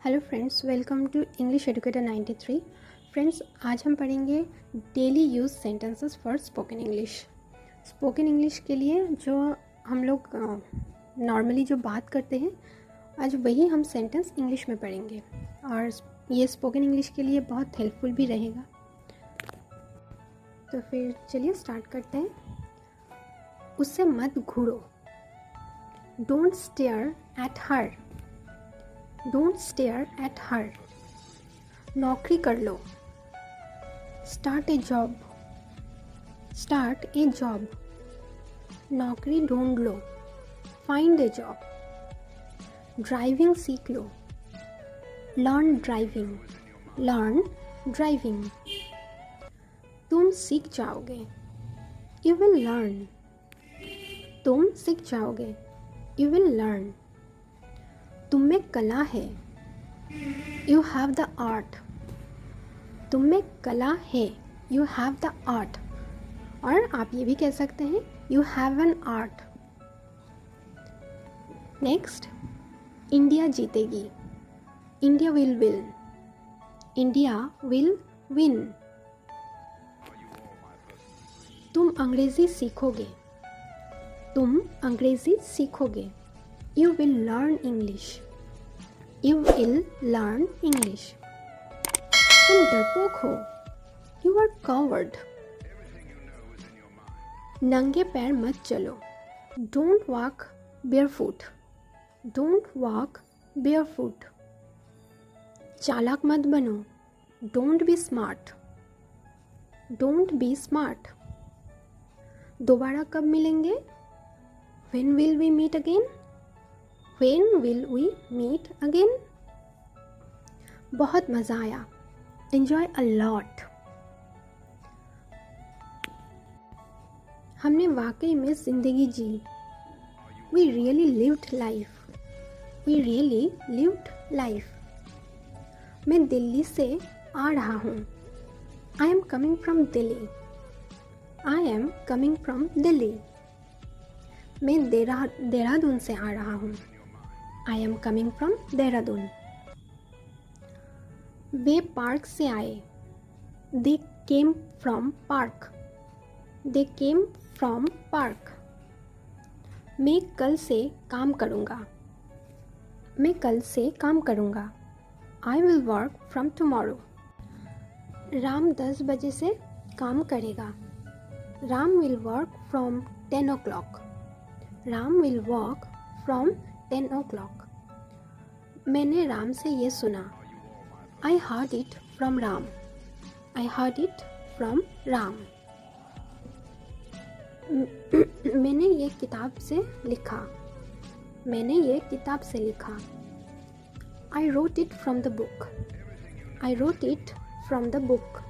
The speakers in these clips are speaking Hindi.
Hello friends, welcome to English educator 93। Friends, आज हम पढ़ेंगे daily use sentences for spoken English. Spoken English के लिए जो हम लोग नॉर्मली जो बात करते हैं, आज वही हम सेंटेंस इंग्लिश में पढ़ेंगे और ये स्पोकन इंग्लिश के लिए बहुत हेल्पफुल भी रहेगा। तो फिर चलिए स्टार्ट करते हैं। उससे मत घूरो। Don't stare at her. Don't stare at her. नौकरी कर लो। Start a job. Start a job. नौकरी ढूंढ लो। Find a job. ड्राइविंग सीख लो। Learn driving. Learn driving. तुम सीख जाओगे। You will learn. तुम सीख जाओगे। You will learn. तुम में कला है। You have the art. तुम में कला है। You have the art. और आप ये भी कह सकते हैं you have an art. Next, India जीतेगी। India will win. India will win. तुम अंग्रेजी सीखोगे। तुम अंग्रेजी सीखोगे। You will learn English. You will learn English. तुम डरपोक हो। You are coward. नंगे पैर मत चलो। Don't walk barefoot. Don't walk barefoot. चालाक मत बनो। Don't be smart. Don't be smart. दोबारा कब मिलेंगे? When will we meet again? When will we meet again? बहुत मज़ा आया। Enjoy a lot. हमने वाकई में ज़िंदगी जी। We really lived life. We really lived life. मैं दिल्ली से आ रहा हूँ। I am coming from Delhi. I am coming from Delhi. मैं देहरादून से आ रहा हूँ। I am coming from Dehradun. Way park से आए। They came from park. They came from park. मैं कल से काम करूँगा। मैं कल से काम करूँगा। I will work from tomorrow. Ram 10 बजे से काम करेगा। Ram will work from 10 o'clock. Ram will work from 10 o'clock. मैंने राम से ये सुना। I heard it from Ram. I heard it from Ram. मैंने ये किताब से लिखा। मैंने ये किताब से लिखा। I wrote it from the book. I wrote it from the book.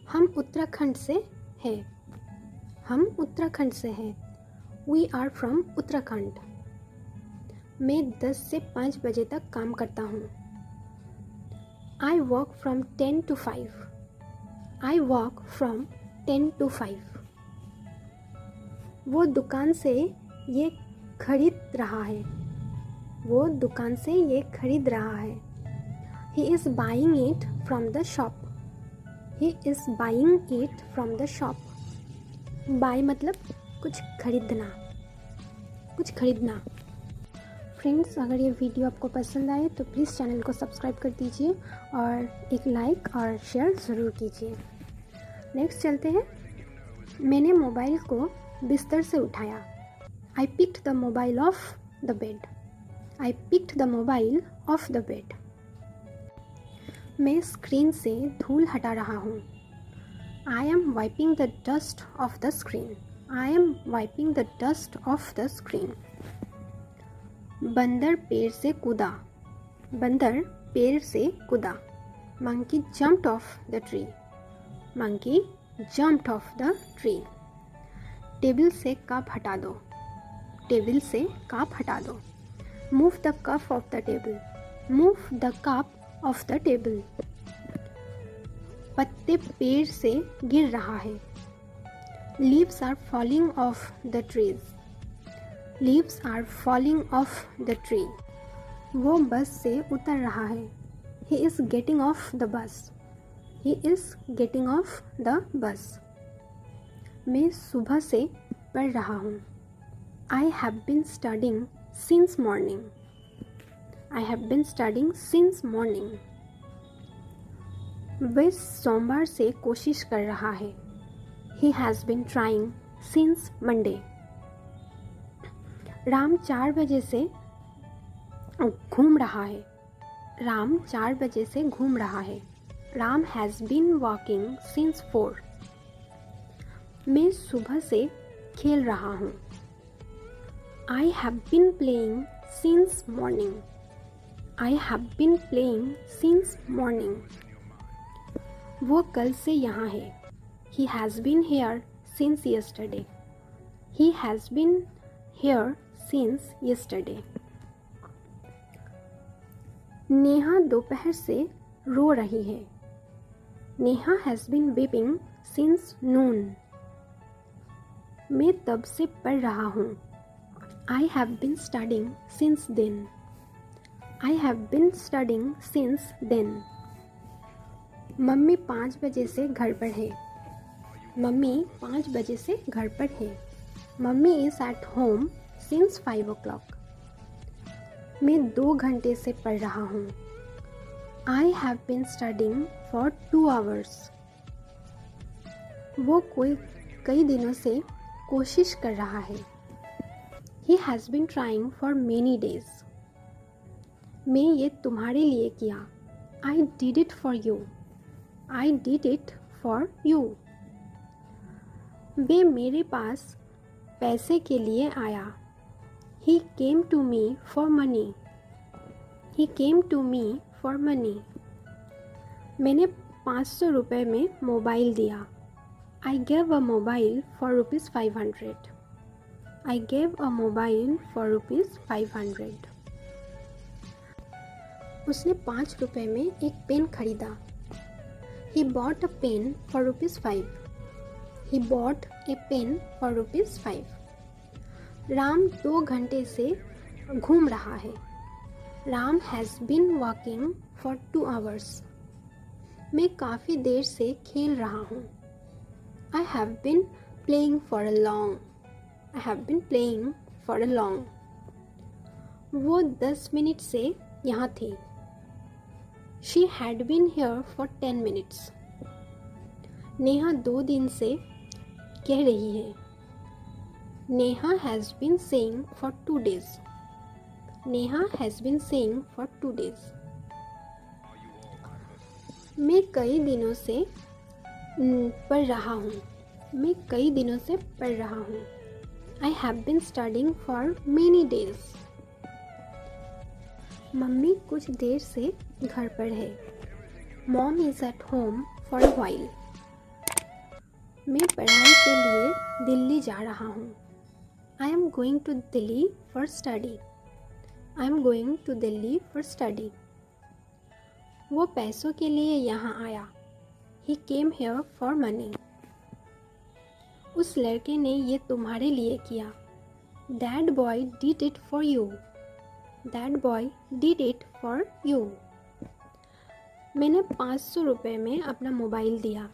हम उत्तराखंड से हैं। हम उत्तराखंड से हैं। We are from Uttarakhand. मैं 10 से 5 बजे तक काम करता हूँ। I work from 10 to 5. I work from 10 to 5. वो दुकान से ये खरीद रहा है। वो दुकान से ये खरीद रहा है। He is buying it from the shop. He is buying it from the shop. Buy मतलब कुछ खरीदना। कुछ खरीदना। फ्रेंड्स, अगर ये वीडियो आपको पसंद आए तो प्लीज़ चैनल को सब्सक्राइब कर दीजिए और एक लाइक और शेयर ज़रूर कीजिए। नेक्स्ट चलते हैं। मैंने मोबाइल को बिस्तर से उठाया। I picked the mobile of the bed. I picked the mobile of the bed. मैं स्क्रीन से धूल हटा रहा हूँ। I am wiping the dust of the screen. I am wiping the dust of the screen. बंदर पेड़ से कूदा। बंदर पेड़ से कूदा। Monkey jumped of the tree. Monkey jumped of the tree. Table से कप हटा दो। टेबल से कप हटा दो। Move the cup off the table. Move the cup off the table. पत्ते पेड़ से गिर रहा है। Leaves are falling off the trees. Leaves are falling off the tree. वो बस से उतर रहा है। He is getting off the bus. He is getting off the bus. मैं सुबह से पढ़ रहा हूँ। I have been studying since morning. I have been studying since morning. वह सोमवार से कोशिश कर रहा है। He has been trying since Monday. Ram 4 बजे से घूम रहा है। राम 4 बजे से घूम रहा है। Ram has been walking since 4. मैं सुबह से खेल रहा हूँ। I have been playing since morning. I have been playing since morning. वो कल से यहाँ है। He has been here since yesterday. He has been here since yesterday. Neha दोपहर से रो रही है। Neha has been weeping since noon. मैं तब से पढ़ रहा हूँ। I have been studying since then. I have been studying since then. Mummy 5 बजे से घर पर है। मम्मी 5 बजे से घर पर है। Mummy is at home since 5 o'clock. मैं 2 घंटे से पढ़ रहा हूँ। I have been studying for 2 hours. वो कई दिनों से कोशिश कर रहा है। He has been trying for many days. मैं ये तुम्हारे लिए किया। I did it for you. I did it for you. वे मेरे पास पैसे के लिए आया। He came to me for money. He came to me for money. मैंने 500 रुपये में मोबाइल दिया। I gave a mobile for rupees 500. I gave a mobile for rupees 500. उसने 5 रुपये में एक पेन खरीदा। He bought a pen for rupees 5. He bought a pen for rupees 5. Ram 2 घंटे से घूम रहा है। Ram has been walking for 2 hours. मैं काफ़ी देर से खेल रहा हूँ। I have been playing for a long. I have been playing for a long. वो 10 मिनट से यहाँ थी। She had been here for 10 minutes. Neha 2 दिन से कह रही है। Neha has been saying for 2 days. Neha has been saying for 2 days. मैं कई दिनों से पढ़ रहा हूँ। मैं कई दिनों से पढ़ रहा हूँ। I have been studying for many days. Mummy कुछ देर से घर पर है। Mom is at home for a while. मैं पढ़ाई के लिए दिल्ली जा रहा हूँ। I am going to Delhi for study. I am going to Delhi for study. वो पैसों के लिए यहाँ आया। He came here for money. उस लड़के ने ये तुम्हारे लिए किया। That boy did it for you. That boy did it for you. मैंने 500 रुपये में अपना मोबाइल दिया।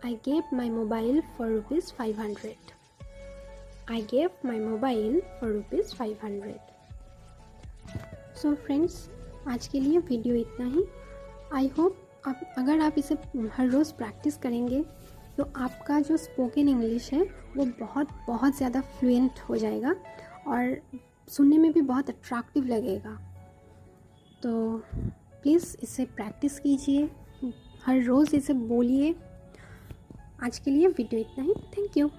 I gave my mobile for rupees 500. I gave my mobile for rupees 500. So friends, आज के लिए वीडियो इतना ही। आई होप अगर आप इसे हर रोज़ प्रैक्टिस करेंगे तो आपका जो स्पोकन इंग्लिश है वो बहुत ज़्यादा फ्लुएंट हो जाएगा और सुनने में भी बहुत अट्रैक्टिव लगेगा। तो प्लीज़ इसे प्रैक्टिस कीजिए, हर रोज़ इसे बोलिए। आज के लिए वीडियो इतना ही। Thank you.